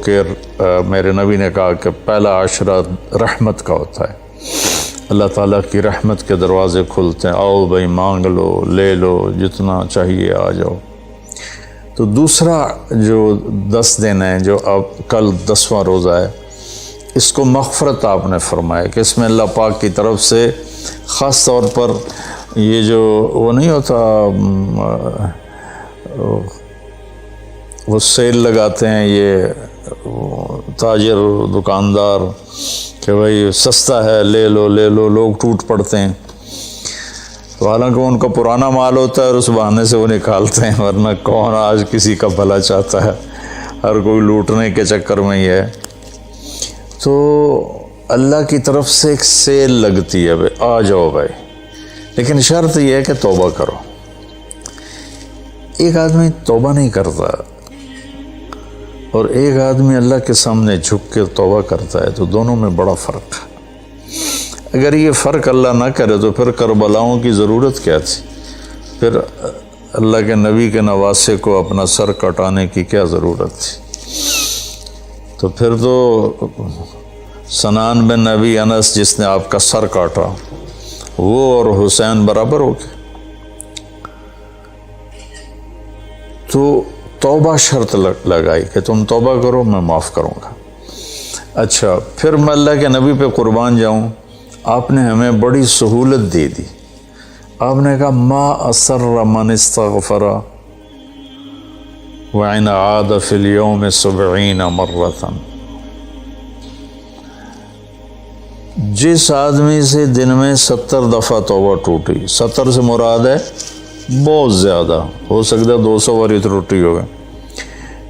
کہ میرے نبی نے کہا کہ پہلا عشرہ رحمت کا ہوتا ہے، اللہ تعالیٰ کی رحمت کے دروازے کھلتے ہیں، آؤ بھائی مانگ لو، لے لو، جتنا چاہیے آ جاؤ۔ تو دوسرا جو 10 دن ہیں، جو اب کل 10واں روزہ ہے، اس کو مغفرت آپ نے فرمایا کہ اس میں اللہ پاک کی طرف سے خاص طور پر یہ جو وہ نہیں ہوتا، وہ سیل لگاتے ہیں یہ تاجر دکاندار کہ بھائی سستا ہے، لے لو لے لو، لوگ ٹوٹ پڑتے ہیں۔ تو حالانکہ ان کا پرانا مال ہوتا ہے اور اس بہانے سے وہ نکالتے ہیں، ورنہ کون آج کسی کا بھلا چاہتا ہے، ہر کوئی لوٹنے کے چکر میں ہی ہے۔ تو اللہ کی طرف سے ایک سیل لگتی ہے، بھائی آ جاؤ بھائی، لیکن شرط یہ ہے کہ توبہ کرو۔ ایک آدمی توبہ نہیں کرتا اور ایک آدمی اللہ کے سامنے جھک کے توبہ کرتا ہے، تو دونوں میں بڑا فرق ہے۔ اگر یہ فرق اللہ نہ کرے تو پھر کربلاؤں کی ضرورت کیا تھی؟ پھر اللہ کے نبی کے نواسے کو اپنا سر کٹانے کی کیا ضرورت تھی؟ تو پھر تو سنان بن نبی انس جس نے آپ کا سر کاٹا، وہ اور حسین برابر ہو گئے۔ تو توبہ شرط لگائی کہ تم توبہ کرو، میں معاف کروں گا۔ اچھا، پھر میں اللہ کے نبی پہ قربان جاؤں، آپ نے ہمیں بڑی سہولت دے دی۔ آپ نے کہا ما اسر من استغفر وإن عاد فی اليوم 70 مرة، جس آدمی سے دن میں 70 دفعہ توبہ ٹوٹی، 70 سے مراد ہے بہت زیادہ، ہو سکتا ہے 200 بار ٹوٹی ہوگی،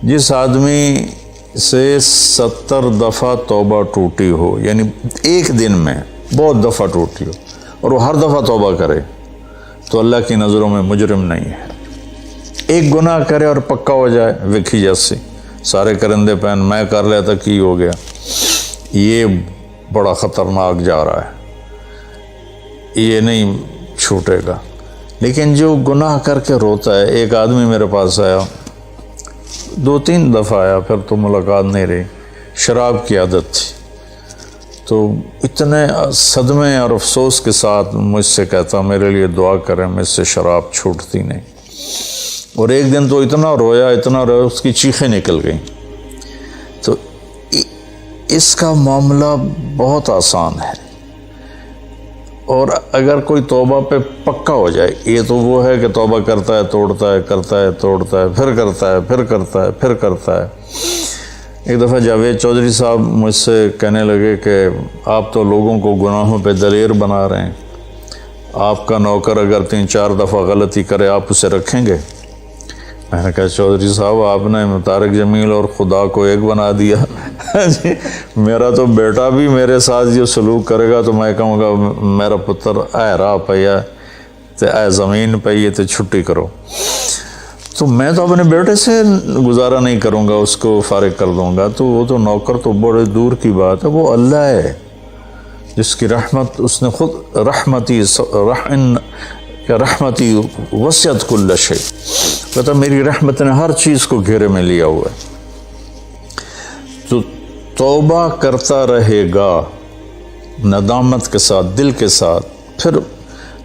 جس آدمی سے 70 دفعہ توبہ ٹوٹی ہو، یعنی ایک دن میں بہت دفعہ ٹوٹی ہو اور وہ ہر دفعہ توبہ کرے، تو اللہ کی نظروں میں مجرم نہیں ہے۔ ایک گناہ کرے اور پکا ہو جائے، وکھی جیسی سارے کرندے پہن میں کر لیتا کی ہو گیا، یہ بڑا خطرناک جا رہا ہے، یہ نہیں چھوٹے گا۔ لیکن جو گناہ کر کے روتا ہے، ایک آدمی میرے پاس آیا، 2-3 دفعہ آیا، پھر تو ملاقات نہیں رہی، شراب کی عادت تھی، تو اتنے صدمے اور افسوس کے ساتھ مجھ سے کہتا میرے لیے دعا کریں، مجھ سے شراب چھوٹتی نہیں۔ اور ایک دن تو اتنا رویا اس کی چیخیں نکل گئیں۔ تو اس کا معاملہ بہت آسان ہے، اور اگر کوئی توبہ پہ پکا ہو جائے، یہ تو وہ ہے کہ توبہ کرتا ہے توڑتا ہے، کرتا ہے توڑتا ہے، پھر کرتا ہے، پھر کرتا ہے، پھر کرتا ہے۔ ایک دفعہ جاوید چودھری صاحب مجھ سے کہنے لگے کہ آپ تو لوگوں کو گناہوں پہ دلیر بنا رہے ہیں، آپ کا نوکر اگر 3-4 دفعہ غلطی کرے آپ اسے رکھیں گے؟ میں نے کہا چودھری صاحب آپ نے طارق جمیل اور خدا کو ایک بنا دیا۔ میرا تو بیٹا بھی میرے ساتھ جو سلوک کرے گا تو میں کہوں گا میرا پتر اے راہ پیا تے اے زمین پئی تے چھٹی کرو۔ تو میں تو اپنے بیٹے سے گزارا نہیں کروں گا، اس کو فارغ کر دوں گا، تو وہ تو نوکر تو بڑے دور کی بات ہے، وہ اللہ ہے جس کی رحمت، اس نے خود رحمتی وسعت کل شیء، کہتا میری رحمت نے ہر چیز کو گھیرے میں لیا ہوا ہے۔ تو توبہ کرتا رہے گا ندامت کے ساتھ، دل کے ساتھ، پھر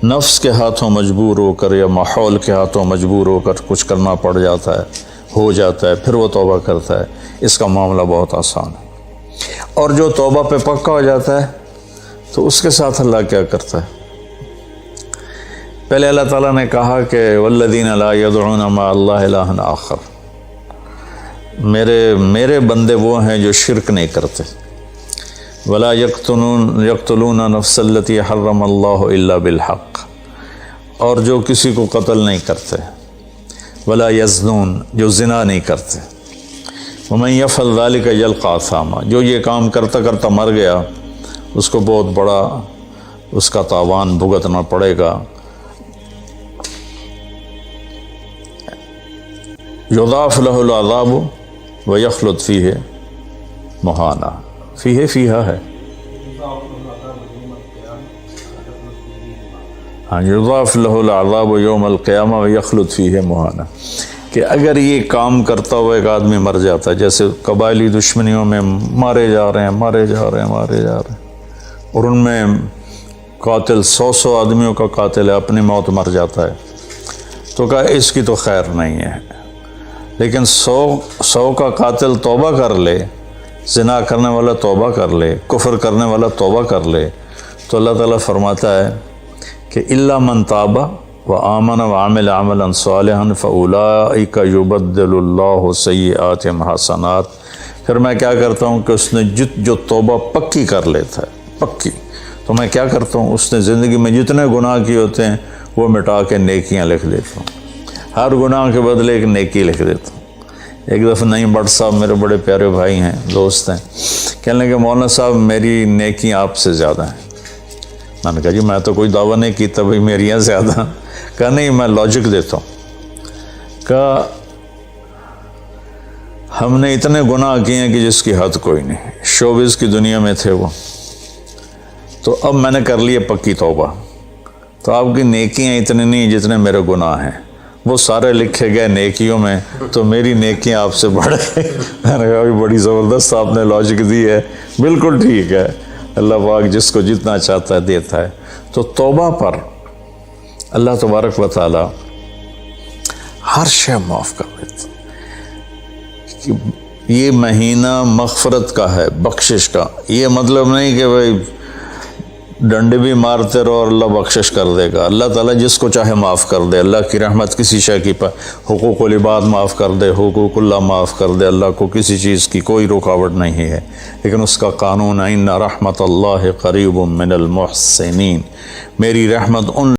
نفس کے ہاتھوں مجبور ہو کر یا ماحول کے ہاتھوں مجبور ہو کر کچھ کرنا پڑ جاتا ہے، ہو جاتا ہے، پھر وہ توبہ کرتا ہے۔ اس کا معاملہ بہت آسان ہے۔ اور جو توبہ پہ پکا ہو جاتا ہے تو اس کے ساتھ اللہ کیا کرتا ہے؟ پہلے اللہ تعالیٰ نے کہا کہ والذین لا یدعون مع اللہ الہا آخر، میرے بندے وہ ہیں جو شرک نہیں کرتے، ولا یقتلون نفس التی حرم اللہ الا بالحق، اور جو کسی کو قتل نہیں کرتے، ولا یزنون، جو زنا نہیں کرتے، ومن یفعل ذلک یلقى اثاما، جو یہ کام کرتا کرتا مر گیا اس کو بہت بڑا اس کا تاوان بھگتنا پڑے گا۔ یضاعف له العذاب ویخلد فیہ مہانا، فیہا ہے، یضاف لہ العذاب یوم القیامہ ویخلد فیہ مہانا، کہ اگر یہ کام کرتا ہوا ایک آدمی مر جاتا ہے، جیسے قبائلی دشمنیوں میں مارے جا رہے ہیں اور ان میں قاتل 100 آدمیوں کا قاتل ہے، اپنی موت مر جاتا ہے، تو کہا اس کی تو خیر نہیں ہے۔ لیکن 100 کا قاتل توبہ کر لے، زنا کرنے والا توبہ کر لے، کفر کرنے والا توبہ کر لے، تو اللہ تعالیٰ فرماتا ہے کہ الا من تاب وآمن وعمل عملا صالحا فاولئک یبدل اللہ سیئاتہم حسنات۔ پھر میں کیا کرتا ہوں کہ اس نے جو توبہ پکی کر لیتا ہے، پکی، تو میں کیا کرتا ہوں، اس نے زندگی میں جتنے گناہ کیے ہوتے ہیں وہ مٹا کے نیکیاں لکھ دیتا ہوں، ہر گناہ کے بدلے ایک نیکی لکھ دیتا ہوں۔ ایک دفعہ نعیم بٹ صاحب میرے بڑے پیارے بھائی ہیں، دوست ہیں، کہنے لگے مولانا صاحب میری نیکیاں آپ سے زیادہ ہیں۔ میں نے کہا جی میں تو کوئی دعویٰ نہیں کیتا بھائی میریاں زیادہ۔ کہا نہیں، میں لاجک دیتا ہوں۔ کہا ہم نے اتنے گناہ کیے ہیں کہ جس کی حد کوئی نہیں، شوبز کی دنیا میں تھے وہ، تو اب میں نے کر لی پکی توبہ، تو آپ کی نیکیاں اتنی نہیں جتنے میرے گناہ ہیں، وہ سارے لکھے گئے نیکیوں میں، تو میری نیکیاں آپ سے بڑھ گئی۔ میں نے کہا بڑی زبردست آپ نے لاجک دی ہے، بالکل ٹھیک ہے، اللہ پاک جس کو جتنا چاہتا ہے دیتا ہے۔ تو توبہ پر اللہ تبارک و تعالی ہر شے معاف کر دیتا ہے۔ یہ مہینہ مغفرت کا ہے، بخشش کا۔ یہ مطلب نہیں کہ بھائی ڈنڈے بھی مارتے رہو اور اللہ بخشش کر دے گا۔ اللہ تعالیٰ جس کو چاہے معاف کر دے، اللہ کی رحمت کسی شے کی حقوق العباد معاف کر دے، حقوق اللہ معاف کر دے، اللہ کو کسی چیز کی کوئی رکاوٹ نہیں ہے، لیکن اس کا قانون ہے ان رحمت اللہ قریب من المحسنین، میری رحمت ان